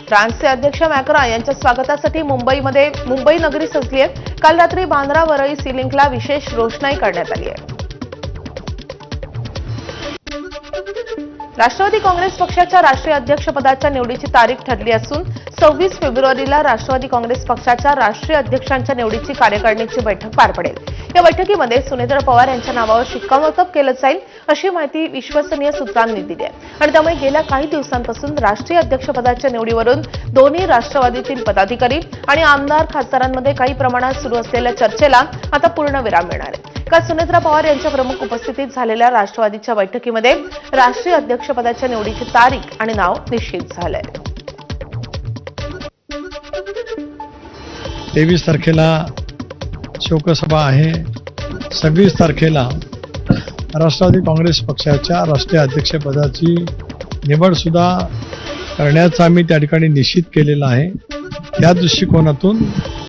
फ्रान्सचे अध्यक्ष मॅक्रा यांच्या स्वागतासाठी मुंबई नगरी सजली आहे। काल रात्री बांद्रा वरळी सी लिंकला विशेष रोषणाई करण्यात आली आहे। राष्ट्रवादी काँग्रेस पक्षाच्या राष्ट्रीय अध्यक्षपदाच्या निवडीची तारीख ठरली असून 26 फेब्रुवारीला राष्ट्रवादी काँग्रेस पक्षाच्या राष्ट्रीय अध्यक्षांच्या निवडीची कार्यकारिणीची बैठक पार पडेल। या बैठकीमध्ये सुनेत्र पवार यांच्या नावावर शिक्कामोर्तब केलं जाईल अशी माहिती विश्वसनीय सूत्रांनी दिली आहे आणि त्यामुळे गेल्या काही दिवसांपासून राष्ट्रीय अध्यक्षपदाच्या निवडीवरून दोन्ही राष्ट्रवादीतील पदाधिकारी आणि आमदार खासदारांमध्ये काही प्रमाणात सुरू असलेल्या चर्चेला आता पूर्णविराम मिळणार आहे। काल सुनेत्रा पवार यांच्या प्रमुख उपस्थितीत झालेल्या राष्ट्रवादीच्या बैठकीमध्ये राष्ट्रीय अध्यक्षपदाच्या निवडीची तारीख आणि नाव निश्चित झालंय। 23 तारखेला शोकसभा आहे। 26 तारखेला राष्ट्रवादी काँग्रेस पक्षाच्या राष्ट्रीय अध्यक्षपदाची निवड सुद्धा करण्याचा आम्ही त्या ठिकाणी निश्चित केलेला आहे। त्या दृष्टिकोनातून